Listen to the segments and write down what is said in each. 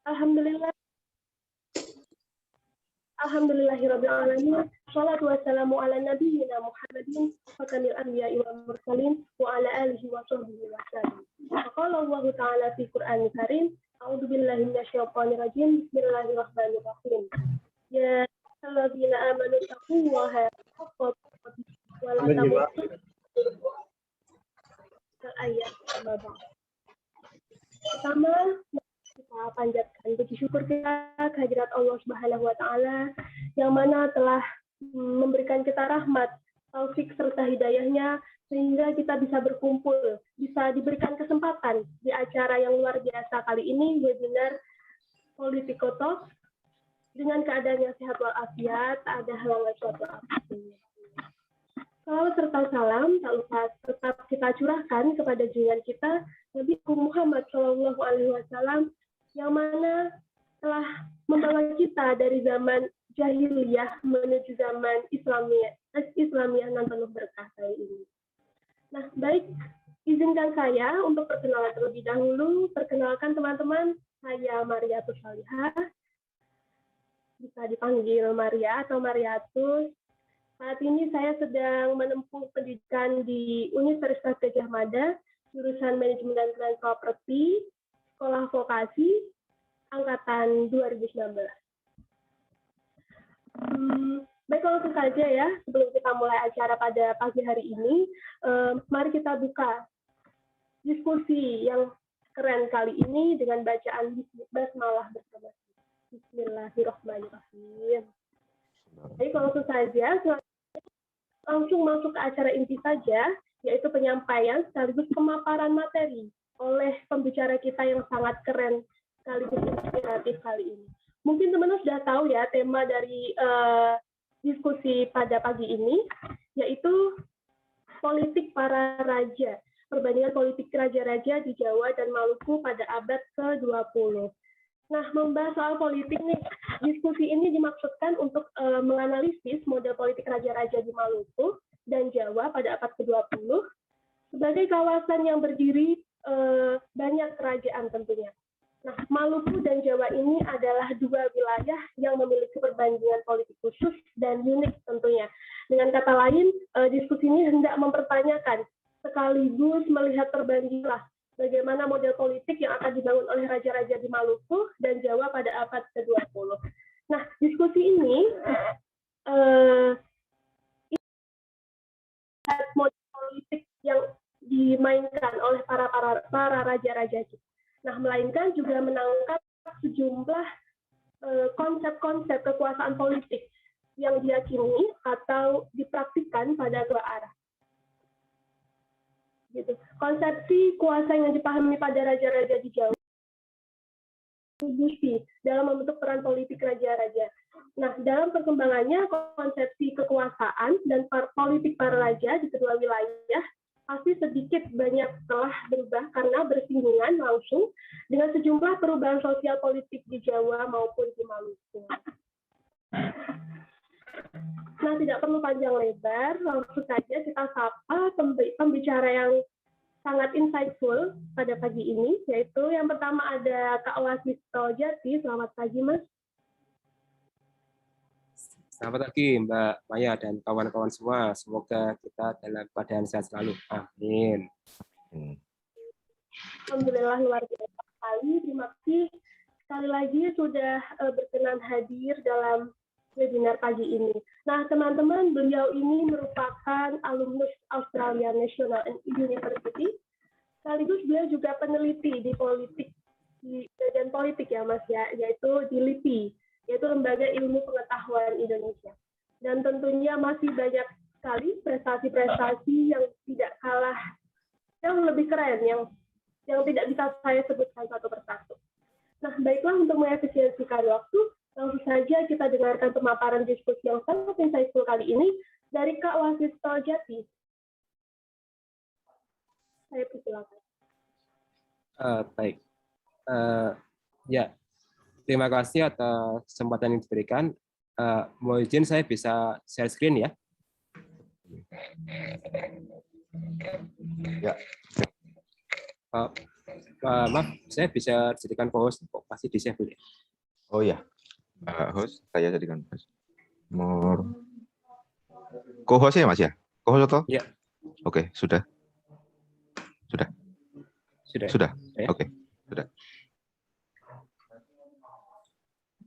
Alhamdulillah, alhamdulillahirabbil alamin. Shalatu wassalamu ala nabiyyina Muhammadin wa kamil anbiya'i wal mursalin wa ala alihi wa sahbihi wa sallam. Qala Allah Ta'ala fi Qur'anil Karim, a'udzu billahi minasyaitonir rajim. Bismillahirrahmanirrahim. Ya ayyuhalladzina amanu taqullaha haqqa tuqatih wa la tamutunna ayat babak. Pertama, kita panjatkan puji syukur kita kehadirat Allah Subhanahu wa Ta'ala yang mana telah memberikan kita rahmat, taufik serta hidayahnya sehingga kita bisa berkumpul, bisa diberikan kesempatan di acara yang luar biasa kali ini, webinar Politico Talk, dengan keadaan yang sehat walafiat, tak ada halangan suatu apapun. Salawat serta salam tak lupa tetap kita curahkan kepada junjungan kita Nabi Muhammad SAW yang mana telah membawa kita dari zaman jahiliyah menuju zaman Islamiyah yang penuh berkah kali ini. Nah, baik, izinkan saya untuk perkenalan terlebih dahulu. Perkenalkan teman-teman, saya Mariatus Salihah. Bisa dipanggil Maria atau Mariatus. Saat ini saya sedang menempuh pendidikan di Universitas Gadjah Mada, jurusan Manajemen dan Properti, Sekolah Vokasi, Angkatan 2019. Baik, langsung saja ya, sebelum kita mulai acara pada pagi hari ini, mari kita buka diskusi yang keren kali ini dengan bacaan basmalah bersama. Bismillahirrahmanirrahim. Baik, langsung saja, langsung masuk ke acara inti saja, yaitu penyampaian sekaligus pemaparan materi oleh pembicara kita yang sangat keren sekaligus inspiratif kali ini. Mungkin teman-teman sudah tahu ya tema dari diskusi pada pagi ini, yaitu politik para raja, perbandingan politik raja-raja di Jawa dan Maluku pada abad ke-20. Nah, membahas soal politik nih, diskusi ini dimaksudkan untuk menganalisis model politik raja-raja di Maluku dan Jawa pada abad ke-20 sebagai kawasan yang berdiri banyak kerajaan tentunya. Nah, Maluku dan Jawa ini adalah dua wilayah yang memiliki perbandingan politik khusus dan unik tentunya. Dengan kata lain, diskusi ini hendak mempertanyakan sekaligus melihat perbandingan bagaimana model politik yang akan dibangun oleh raja-raja di Maluku dan Jawa pada abad ke-20. Nah, diskusi ini model politik yang dimainkan oleh para raja-raja kita. Nah, melainkan juga menangkap sejumlah konsep-konsep kekuasaan politik yang diyakini atau dipraktikkan pada dua arah. Gitu. Konsepsi kuasa yang dipahami pada raja-raja di Jawa dalam membentuk peran politik raja-raja. Nah, dalam perkembangannya konsepsi kekuasaan dan politik para raja di kedua wilayah pasti sedikit banyak telah berubah karena bersinggungan langsung dengan sejumlah perubahan sosial politik di Jawa maupun di Maluku. Nah, tidak perlu panjang lebar, langsung saja kita sapa pembicara yang sangat insightful pada pagi ini, yaitu yang pertama ada Kak Wasisto Jati. Selamat pagi, Mas. Selamat pagi, Mbak Maya dan kawan-kawan semua. Semoga kita dalam keadaan sehat selalu. Amin. Alhamdulillah, luar biasa sekali. Terima kasih sekali lagi sudah berkenan hadir dalam webinar pagi ini. Nah, teman-teman, beliau ini merupakan alumnus Australian National University, sekaligus beliau juga peneliti di bagian politik ya, Mas ya, yaitu di LIPI, yaitu Lembaga Ilmu Pengetahuan Indonesia. Dan tentunya masih banyak sekali prestasi-prestasi yang tidak kalah, yang lebih keren, yang tidak bisa saya sebutkan satu persatu. Nah, baiklah, untuk mengefisiensikan waktu, langsung saja kita dengarkan pemaparan diskusi yang sangat insightful kali ini dari Kak Wasisto Jati. Saya persilakan. Baik. Ya, terima kasih atas kesempatan yang diberikan. Mohon izin saya bisa share screen ya. Ya. Maaf, saya bisa jadikan co-host kok, pasti disable ya. Oh ya, host, saya jadikan host. More. Co-host ya Mas ya? Co-host atau? Ya. Oke, sudah. Sudah. Sudah. Sudah. Ya? Oke, sudah.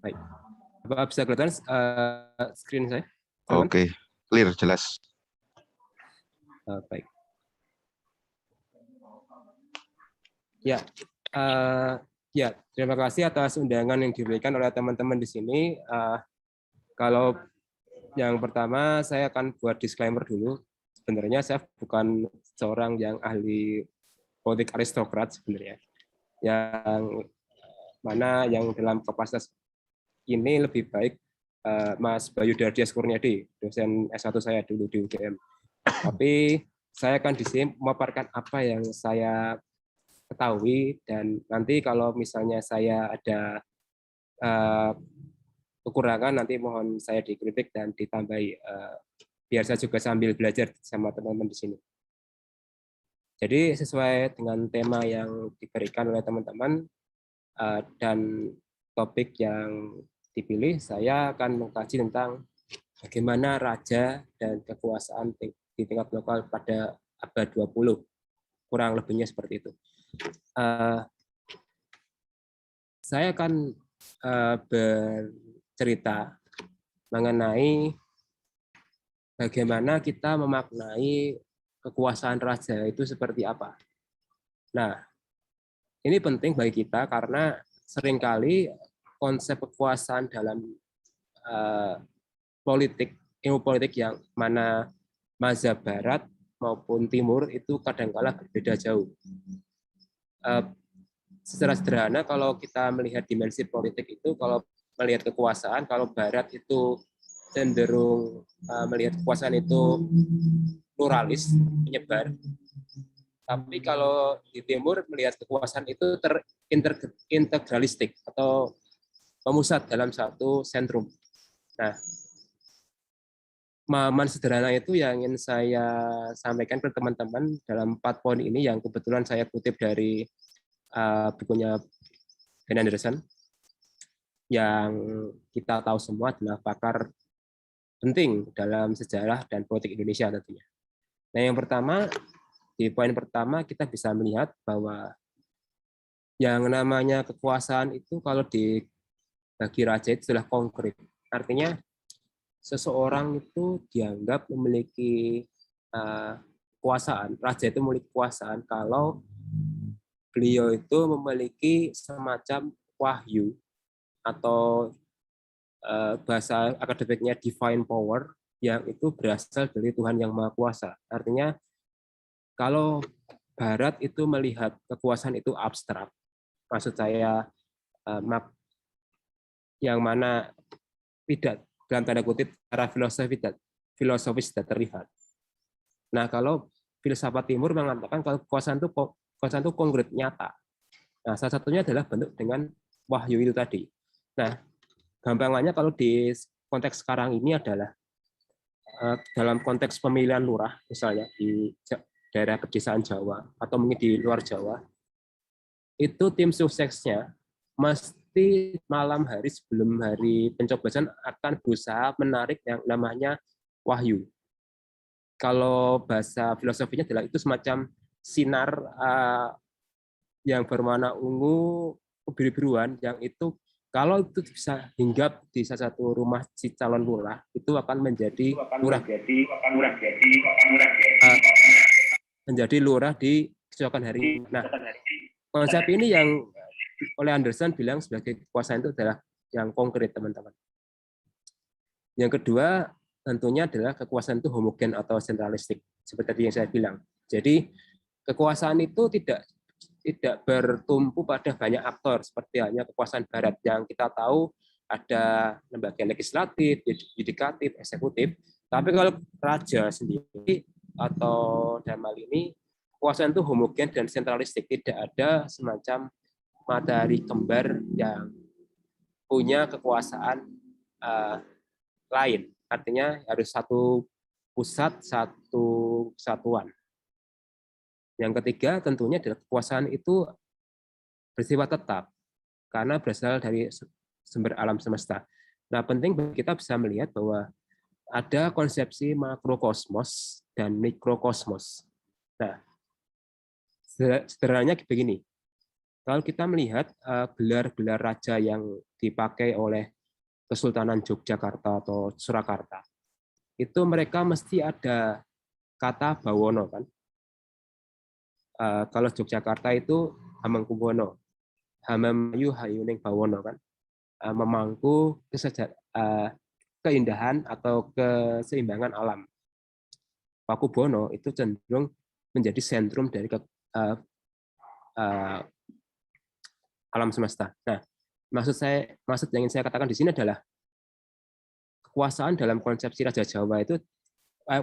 Baik. Apa bisa kelihatan screen saya? Teman? Oke, clear, jelas. Baik. Ya, ya, terima kasih atas undangan yang diberikan oleh teman-teman di sini. Kalau yang pertama, saya akan buat disclaimer dulu. Sebenarnya saya bukan seorang yang ahli politik aristokrat sebenarnya. Yang mana yang dalam kapasitas ini lebih baik Mas Bayu Dardias Kurniadi, dosen S1 saya dulu di UGM. Tapi saya akan di sini memaparkan apa yang saya ketahui, dan nanti kalau misalnya saya ada kekurangan, nanti mohon saya dikritik dan ditambahi, biar saya juga sambil belajar sama teman-teman di sini. Jadi sesuai dengan tema yang diberikan oleh teman-teman dan topik yang dipilih, saya akan mengkaji tentang bagaimana raja dan kekuasaan di tingkat lokal pada abad 20, kurang lebihnya seperti itu. Saya akan bercerita mengenai bagaimana kita memaknai kekuasaan raja itu seperti apa. Nah, ini penting bagi kita karena seringkali konsep kekuasaan dalam politik, ilmu politik yang mana mazhab barat maupun timur itu kadang-kala berbeda jauh. Secara sederhana, kalau kita melihat dimensi politik itu, kalau melihat kekuasaan, kalau barat itu cenderung melihat kekuasaan itu pluralis, menyebar. Tapi kalau di timur melihat kekuasaan itu terintegralistik atau memusat dalam satu sentrum. Nah, pemahaman sederhana itu yang ingin saya sampaikan ke teman-teman dalam 4 poin ini, yang kebetulan saya kutip dari bukunya Ben Anderson, yang kita tahu semua adalah pakar penting dalam sejarah dan politik Indonesia tentunya. Nah, yang pertama, di poin pertama kita bisa melihat bahwa yang namanya kekuasaan itu kalau bagi raja itu sudah konkret. Artinya seseorang itu dianggap memiliki kekuasaan, raja itu memiliki kekuasaan kalau beliau itu memiliki semacam wahyu atau bahasa akademiknya divine power yang itu berasal dari Tuhan Yang Maha Kuasa. Artinya kalau Barat itu melihat kekuasaan itu abstrak, maksud saya yang mana tidak, dalam tanda kutip, secara filosofis tidak terlihat. Nah, kalau filsafat timur mengatakan kalau kekuasaan itu konkret, nyata. Nah, salah satunya adalah bentuk dengan wahyu itu tadi. Nah, gampangannya kalau di konteks sekarang ini adalah dalam konteks pemilihan lurah, misalnya di daerah pedesaan Jawa atau mungkin di luar Jawa, itu tim suksesnya mesti malam hari sebelum hari pencoblosan akan berusaha menarik yang namanya wahyu. Kalau bahasa filosofinya adalah itu semacam sinar yang berwarna ungu kebiru-biruan, yang itu kalau itu bisa hinggap di salah satu rumah si calon lurah, itu akan menjadi lurah di keesokan hari. Nah, konsep ini yang oleh Anderson bilang sebagai kekuasaan itu adalah yang konkret, teman-teman. Yang kedua, tentunya adalah kekuasaan itu homogen atau sentralistik, seperti yang saya bilang. Jadi kekuasaan itu tidak bertumpu pada banyak aktor seperti hanya kekuasaan barat yang kita tahu ada lembaga legislatif, yudikatif, eksekutif. Tapi kalau raja sendiri atau dalam hal ini kekuasaan itu homogen dan sentralistik, tidak ada semacam matahari kembar yang punya kekuasaan lain. Artinya harus satu pusat, satu kesatuan. Yang ketiga tentunya adalah kekuasaan itu bersifat tetap karena berasal dari sumber alam semesta. Nah, penting bagi kita bisa melihat bahwa ada konsepsi makrokosmos dan mikrokosmos. Nah, sederhananya begini. Kalau kita melihat gelar-gelar raja yang dipakai oleh Kesultanan Yogyakarta atau Surakarta, itu mereka mesti ada kata bawono kan. Kalau Yogyakarta itu Hamengkubuwono, Hamamayu Hayuning Bawono kan, memangku keindahan atau keseimbangan alam. Pakubono itu cenderung menjadi sentrum dari alam semesta. Nah, maksud yang ingin saya katakan di sini adalah kekuasaan dalam konsepsi Raja Jawa itu,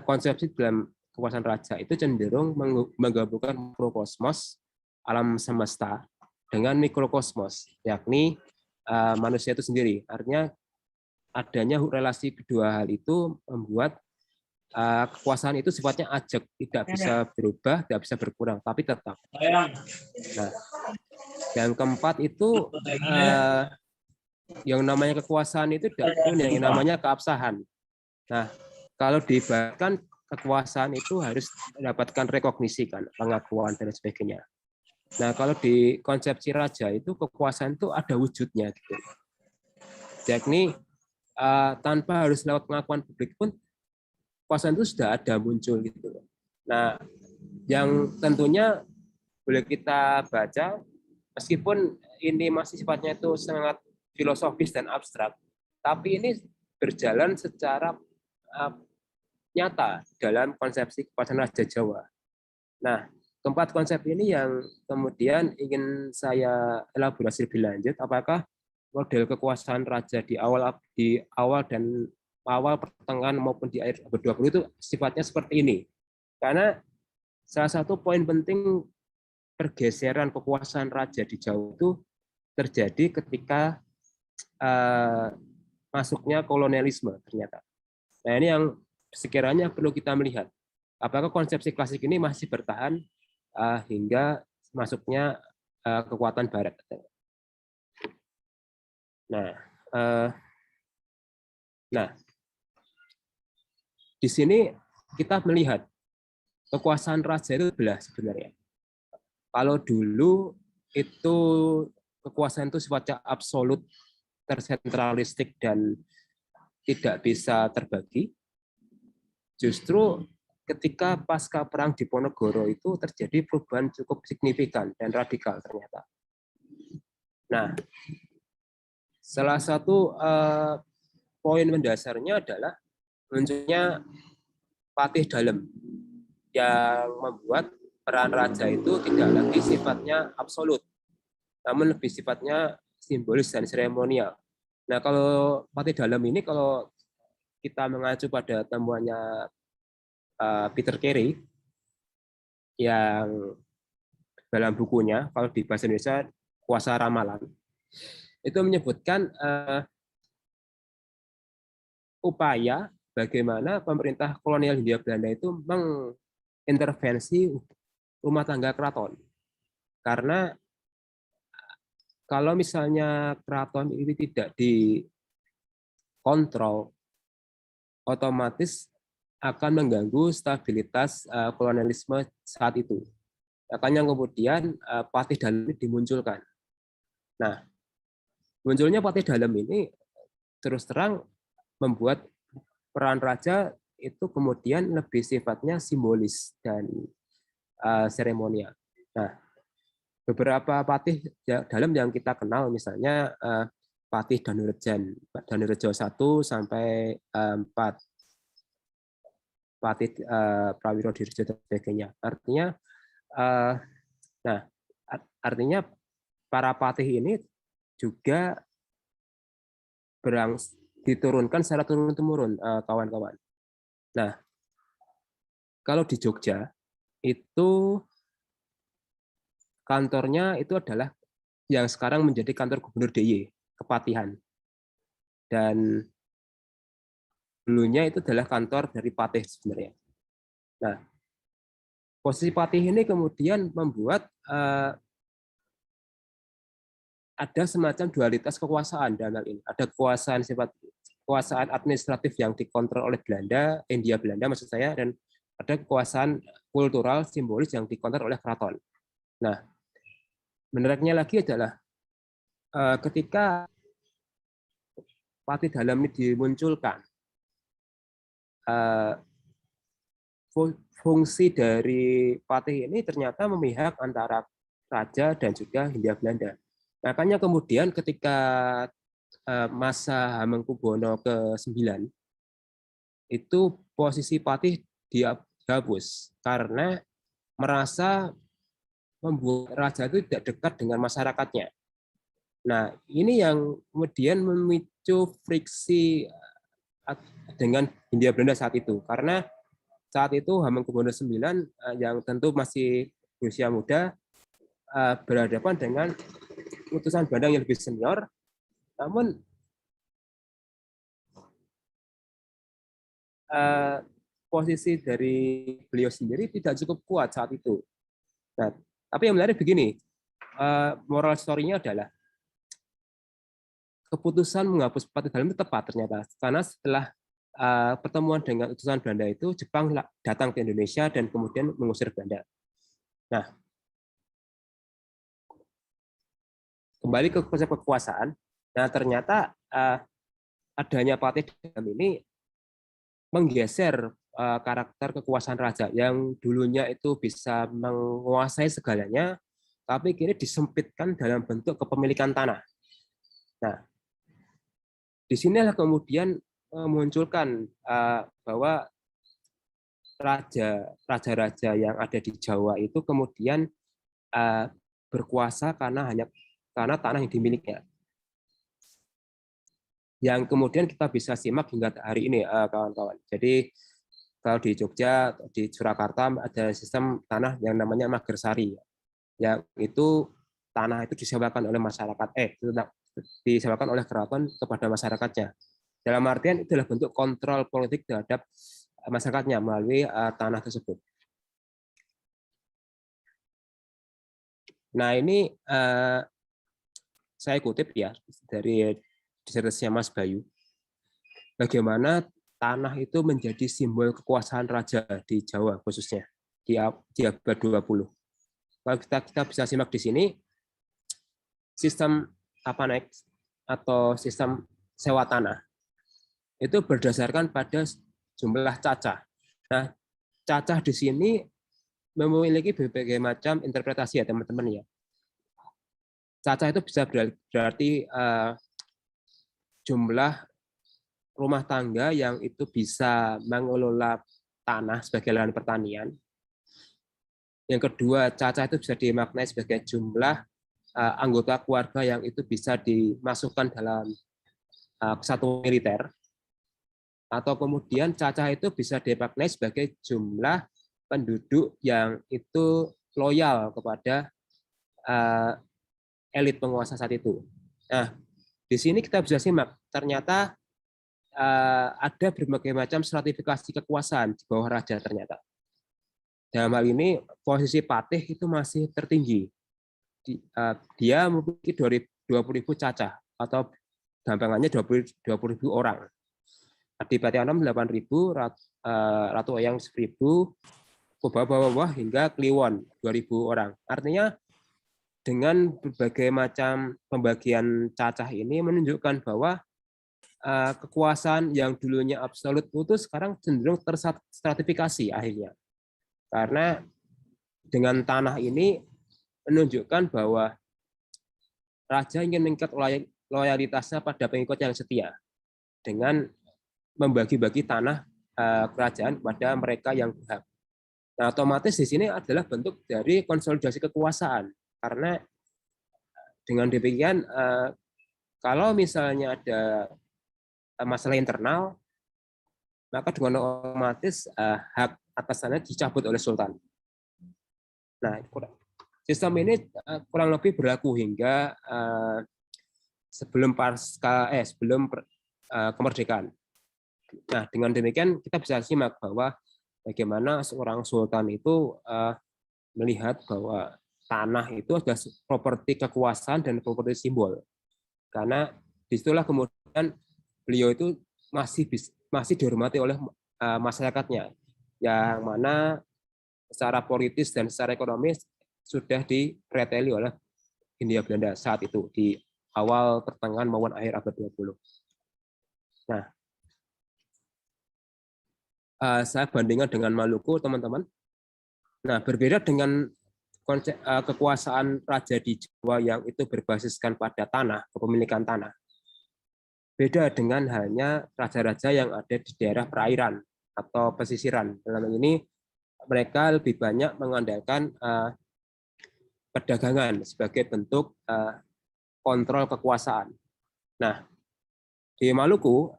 konsepsi dalam kekuasaan raja itu cenderung menggabungkan makrokosmos alam semesta dengan mikrokosmos, yakni manusia itu sendiri. Artinya adanya relasi kedua hal itu membuat kekuasaan itu sifatnya ajak, tidak bisa berubah, tidak bisa berkurang, tapi tetap. Nah, yang keempat itu yang namanya kekuasaan itu yang namanya keabsahan. Nah, kalau diibaratkan kekuasaan itu harus mendapatkan rekognisi kan, pengakuan dan sebagainya. Nah, kalau di konsepsi raja itu kekuasaan itu ada wujudnya gitu. Yakni tanpa harus lewat pengakuan publik pun kekuasaan itu sudah ada muncul gitu. Nah, yang tentunya boleh kita baca meskipun ini masih sifatnya itu sangat filosofis dan abstrak, tapi ini berjalan secara nyata dalam konsepsi kekuasaan Raja Jawa. Nah, keempat konsep ini yang kemudian ingin saya elaborasi lebih lanjut, apakah model kekuasaan raja di awal dan awal, pertengahan maupun di akhir abad 20 itu sifatnya seperti ini. Karena salah satu poin penting pergeseran kekuasaan raja di Jawa itu terjadi ketika masuknya kolonialisme ternyata. Nah, ini yang sekiranya perlu kita melihat. Apakah konsepsi klasik ini masih bertahan hingga masuknya kekuatan Barat? Nah, di sini kita melihat kekuasaan raja itu belah sebenarnya. Kalau dulu itu kekuasaan itu sifatnya absolut, tersentralistik dan tidak bisa terbagi. Justru ketika pasca perang Diponegoro itu terjadi perubahan cukup signifikan dan radikal ternyata. Nah, salah satu poin mendasarnya adalah munculnya Patih Dalem yang membuat peran raja itu tidak lagi sifatnya absolut, namun lebih sifatnya simbolis dan seremonial. Nah, kalau Patih Dalem ini kalau kita mengacu pada temuannya Peter Carey yang dalam bukunya, kalau di bahasa Indonesia Kuasa Ramalan, itu menyebutkan upaya bagaimana pemerintah kolonial Hindia Belanda itu mengintervensi rumah tangga keraton. Karena kalau misalnya keraton ini tidak dikontrol, otomatis akan mengganggu stabilitas kolonialisme saat itu. Makanya kemudian Patih Dalem ini dimunculkan. Nah, munculnya Patih Dalem ini terus terang membuat peran raja itu kemudian lebih sifatnya simbolis dan seremonial. Nah, beberapa Patih Dalem yang kita kenal misalnya Patih Danurejo 1 sampai 4, Patih Prawiro Dirjo dan sebagainya. Artinya para patih ini juga diturunkan secara turun-temurun, kawan-kawan. Nah, kalau di Jogja itu kantornya itu adalah yang sekarang menjadi kantor Gubernur DIY, Kepatihan. Dan dulunya itu adalah kantor dari patih sebenarnya. Nah, posisi patih ini kemudian membuat ada semacam dualitas kekuasaan dalam hal ini. Ada kekuasaan administratif yang dikontrol oleh Belanda, Hindia Belanda maksud saya, dan ada kekuasaan kultural simbolis yang dikontrol oleh keraton. Nah, menariknya lagi adalah ketika Patih Dalam ini dimunculkan, fungsi dari Patih ini ternyata memihak antara raja dan juga Hindia Belanda. Makanya kemudian ketika masa Hamengkubuwono ke-9 itu posisi Patih dihapus karena merasa membuat raja itu tidak dekat dengan masyarakatnya. Nah, ini yang kemudian memicu friksi dengan Hindia Belanda saat itu, karena saat itu Hamengkubuwono IX yang tentu masih berusia muda berhadapan dengan utusan Belanda yang lebih senior, namun posisi dari beliau sendiri tidak cukup kuat saat itu. Nah, tapi yang menarik begini, moral story-nya adalah keputusan menghapus Patih Dalam itu tepat ternyata, karena setelah pertemuan dengan utusan Belanda itu, Jepang datang ke Indonesia dan kemudian mengusir Belanda. Nah, kembali ke konsep kekuasaan, nah ternyata adanya Patih Dalam ini menggeser karakter kekuasaan raja yang dulunya itu bisa menguasai segalanya, tapi kini disempitkan dalam bentuk kepemilikan tanah. Nah, disinilah kemudian memunculkan bahwa raja-raja yang ada di Jawa itu kemudian berkuasa karena tanah yang dimilikinya. Yang kemudian kita bisa simak hingga hari ini, kawan-kawan. Jadi kalau di Jogja, di Surakarta ada sistem tanah yang namanya Magersari, yang itu tanah itu disewakan oleh masyarakat, disewakan oleh keraton kepada masyarakatnya. Dalam artian itu adalah bentuk kontrol politik terhadap masyarakatnya melalui tanah tersebut. Nah, ini saya kutip ya dari disertasinya Mas Bayu. Bagaimana tanah itu menjadi simbol kekuasaan raja di Jawa khususnya di abad 20. Kalau kita bisa simak di sini, sistem atau sistem sewa tanah itu berdasarkan pada jumlah cacah. Nah, cacah di sini memiliki berbagai macam interpretasi ya teman-teman ya. Cacah itu bisa berarti jumlah rumah tangga yang itu bisa mengelola tanah sebagai lahan pertanian. Yang kedua, cacah itu bisa dimaknai sebagai jumlah anggota keluarga yang itu bisa dimasukkan dalam kesatuan militer. Atau kemudian cacah itu bisa dimaknai sebagai jumlah penduduk yang itu loyal kepada elit penguasa saat itu. Nah, di sini kita bisa simak, ternyata ada berbagai macam stratifikasi kekuasaan di bawah raja ternyata. Dalam hal ini, posisi Patih itu masih tertinggi. Dia memiliki 20.000 cacah, atau gampangannya 20.000 orang. Adipati Anom 8.000, Ratu Oyang 1.000, bawah hingga Kliwon 2.000 orang. Artinya dengan berbagai macam pembagian cacah ini menunjukkan bahwa kekuasaan yang dulunya absolut itu sekarang cenderung terstratifikasi akhirnya. Karena dengan tanah ini menunjukkan bahwa raja ingin meningkat loyalitasnya pada pengikut yang setia dengan membagi-bagi tanah kerajaan kepada mereka yang berhak. Nah, otomatis di sini adalah bentuk dari konsolidasi kekuasaan. Karena dengan demikian, kalau misalnya ada masalah internal, maka dengan otomatis hak atas tanah dicabut oleh sultan. Nah, sistem ini kurang lebih berlaku hingga sebelum kemerdekaan. Nah, dengan demikian kita bisa simak bahwa bagaimana seorang sultan itu melihat bahwa tanah itu adalah properti kekuasaan dan properti simbol. Karena disitulah kemudian beliau itu masih dihormati oleh masyarakatnya, yang mana secara politis dan secara ekonomis sudah direteli oleh Hindia Belanda saat itu di awal pertengahan maupun akhir abad 20. Nah, saya bandingkan dengan Maluku, teman-teman. Nah, berbeda dengan konsep kekuasaan raja di Jawa yang itu berbasiskan pada tanah, kepemilikan tanah. Beda dengan hanya raja-raja yang ada di daerah perairan atau pesisiran. Dalam ini mereka lebih banyak mengandalkan perdagangan sebagai bentuk kontrol kekuasaan. Nah, di Maluku,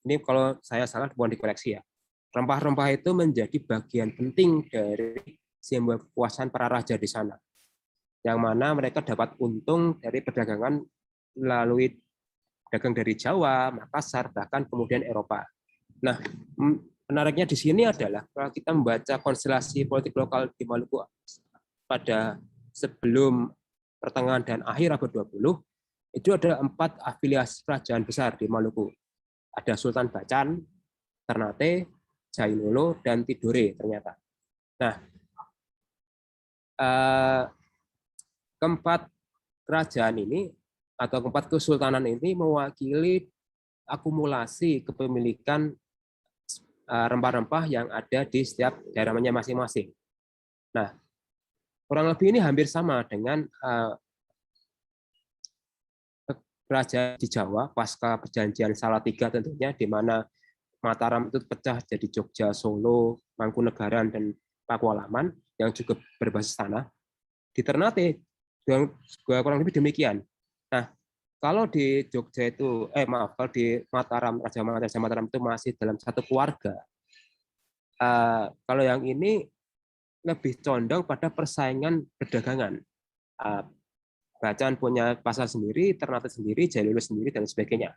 ini kalau saya salah mohon dikoreksi ya, rempah-rempah itu menjadi bagian penting dari simbol kekuasaan para raja di sana, yang mana mereka dapat untung dari perdagangan melalui dagang dari Jawa, Makassar, bahkan kemudian Eropa. Nah, menariknya di sini adalah kalau kita membaca konstelasi politik lokal di Maluku pada sebelum pertengahan dan akhir abad 20, itu ada 4 afiliasi kerajaan besar di Maluku. Ada Sultan Bacan, Ternate, Jailolo, dan Tidore ternyata. Nah, keempat kerajaan ini atau keempat kesultanan ini mewakili akumulasi kepemilikan rempah-rempah yang ada di setiap daerahnya masing-masing. Nah, kurang lebih ini hampir sama dengan kerajaan di Jawa pasca perjanjian Salatiga tentunya, di mana Mataram itu pecah jadi Jogja, Solo, Mangkunegaran, dan Pakualaman yang juga berbasis tanah. Di Ternate juga kurang lebih demikian. Nah, kalau di Jogja itu, kalau di Mataram, Raja Mataram itu masih dalam satu keluarga. Kalau yang ini lebih condong pada persaingan perdagangan. Bacan punya pasar sendiri, Ternate sendiri, Jailolo sendiri, dan sebagainya.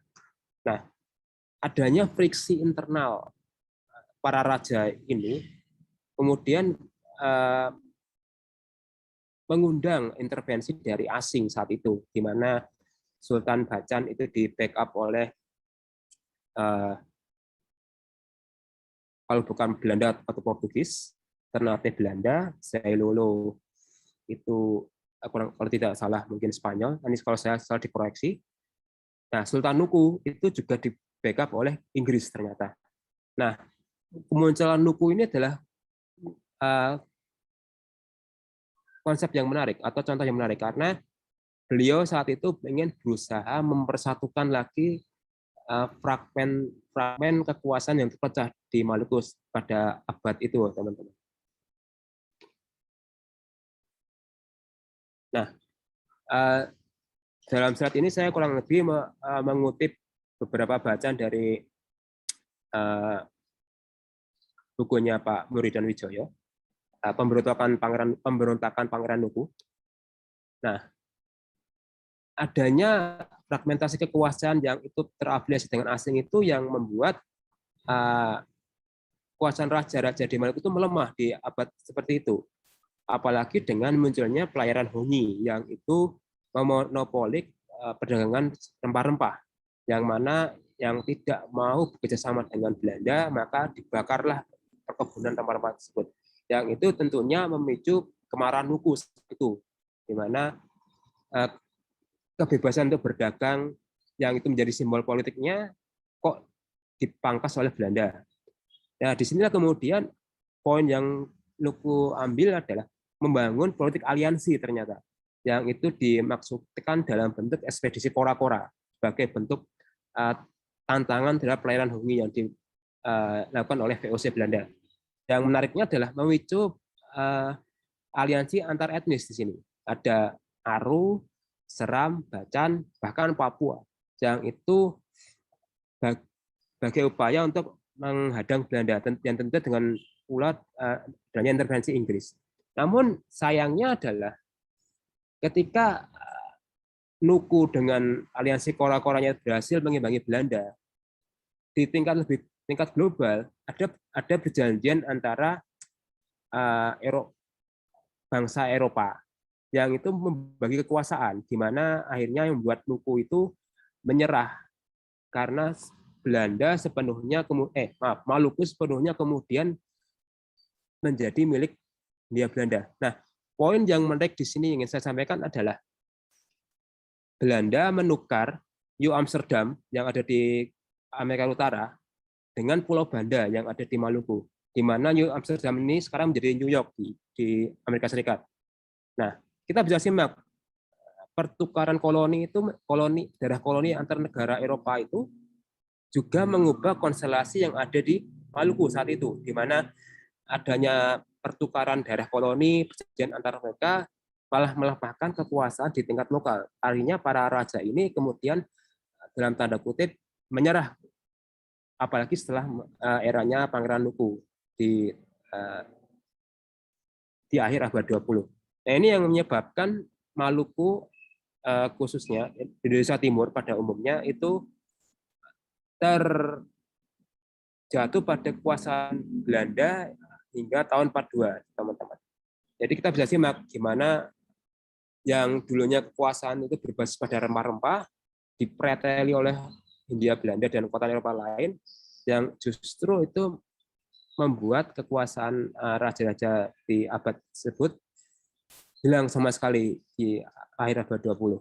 Nah, adanya friksi internal para raja ini kemudian mengundang intervensi dari asing saat itu, di mana Sultan Bacan itu di backup oleh kalau bukan Belanda atau Portugis, Ternate Belanda, Jailolo itu kalau tidak salah mungkin Spanyol, ini kalau saya salah dikoreksi. Nah, Sultan Nuku itu juga di backup oleh Inggris ternyata. Nah, kemunculan Nuku ini adalah konsep yang menarik atau contoh yang menarik karena beliau saat itu ingin berusaha mempersatukan lagi fragmen kekuasaan yang terpecah di Maluku pada abad itu, teman-teman. Nah, dalam surat ini saya kurang lebih mengutip beberapa bacaan dari bukunya Pak Muridan Wijoyo, pemberontakan Pangeran Nuku. Nah, adanya fragmentasi kekuasaan yang itu terafiliasi dengan asing itu yang membuat kekuasaan raja-raja di Maluku itu melemah di abad seperti itu. Apalagi dengan munculnya pelayaran Hongi yang itu memonopolik perdagangan rempah-rempah, yang mana yang tidak mau bekerjasama dengan Belanda, maka dibakarlah perkebunan rempah-rempah tersebut. Yang itu tentunya memicu kemarahan Nuku itu, di mana kebebasan untuk berdagang yang itu menjadi simbol politiknya kok dipangkas oleh Belanda. Nah, disinilah kemudian poin yang Nuku ambil adalah membangun politik aliansi ternyata, yang itu dimaksudkan dalam bentuk ekspedisi kora-kora sebagai bentuk tantangan terhadap pelayaran Hongi yang dilakukan oleh VOC Belanda. Yang menariknya adalah memicu aliansi antar etnis di sini. Ada Aru, Seram, Bacan, bahkan Papua, yang itu sebagai upaya untuk menghadang Belanda, yang tentu dengan pula adanya intervensi Inggris. Namun sayangnya adalah ketika Nuku dengan aliansi kora-koranya berhasil mengimbangi Belanda, di tingkat global ada perjanjian antara bangsa Eropa yang itu membagi kekuasaan, di mana akhirnya yang membuat Luku itu menyerah karena Belanda sepenuhnya Maluku sepenuhnya kemudian menjadi milik Hindia Belanda. Nah, poin yang menarik di sini ingin saya sampaikan adalah Belanda menukar New Amsterdam yang ada di Amerika Utara dengan Pulau Banda yang ada di Maluku, di mana New Amsterdam ini sekarang menjadi New York di Amerika Serikat. Nah, kita bisa simak pertukaran koloni itu, daerah koloni antar negara Eropa itu juga mengubah konstelasi yang ada di Maluku saat itu, di mana adanya pertukaran daerah koloni, perjanjian antar mereka malah melemahkan kekuasaan di tingkat lokal. Artinya para raja ini kemudian dalam tanda kutip menyerah, apalagi setelah eranya Pangeran Luku di akhir abad 20. Nah, ini yang menyebabkan Maluku khususnya Indonesia Timur pada umumnya itu terjatuh pada kekuasaan Belanda hingga tahun 42, teman-teman. Jadi kita bisa simak gimana yang dulunya kekuasaan itu berbasis pada rempah-rempah dipreteli oleh Hindia Belanda dan kota Eropa lain, yang justru itu membuat kekuasaan raja-raja di abad tersebut hilang sama sekali di akhir abad 20.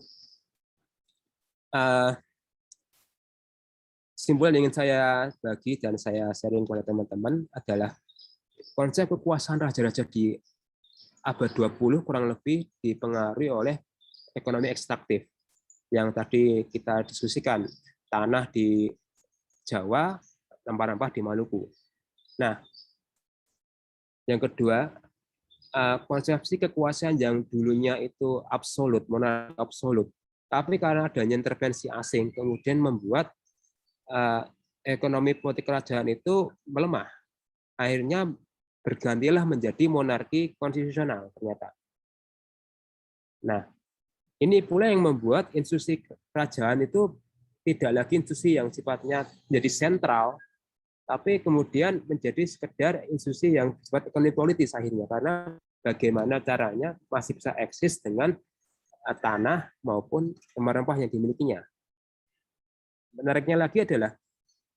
Kesimpulan yang ingin saya bagi dan saya sharing kepada teman-teman adalah konsep kekuasaan raja-raja di abad 20 kurang lebih dipengaruhi oleh ekonomi ekstraktif yang tadi kita diskusikan, tanah di Jawa, rempah-rempah di Maluku. Nah, yang kedua, konsepsi kekuasaan yang dulunya itu absolut, monarki absolut, tapi karena adanya intervensi asing kemudian membuat ekonomi politik kerajaan itu melemah. Akhirnya bergantilah menjadi monarki konstitusional ternyata. Nah, ini pula yang membuat institusi kerajaan itu tidak lagi institusi yang sifatnya menjadi sentral, tapi kemudian menjadi sekedar institusi yang bersifat ekonomi politis akhirnya, karena bagaimana caranya masih bisa eksis dengan tanah maupun rempah-rempah yang dimilikinya. Menariknya lagi adalah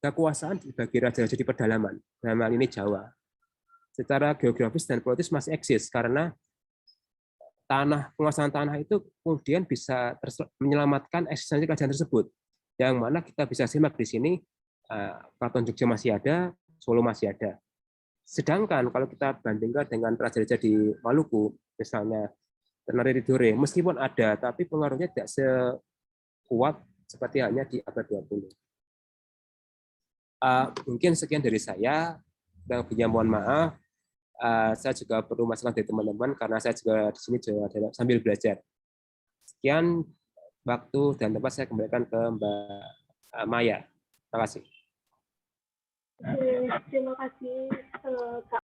kekuasaan dibagi raja-raja di pedalaman, dalam hal ini Jawa. Secara geografis dan politis masih eksis karena penguasaan tanah itu kemudian bisa menyelamatkan eksistensi kerajaan tersebut. Yang mana kita bisa simak di sini, Keraton Jogja masih ada, Solo masih ada. Sedangkan kalau kita bandingkan dengan raja-raja di Maluku, misalnya Tenari Tidore, meskipun ada, tapi pengaruhnya tidak sekuat seperti halnya di abad 20. Mungkin sekian dari saya. Dan mohon maaf, saya juga perlu masukan dari teman-teman karena saya juga di sini juga sambil belajar. Sekian waktu dan tempat saya kembalikan ke Mbak Maya. Terima kasih. Terima kasih, Kak.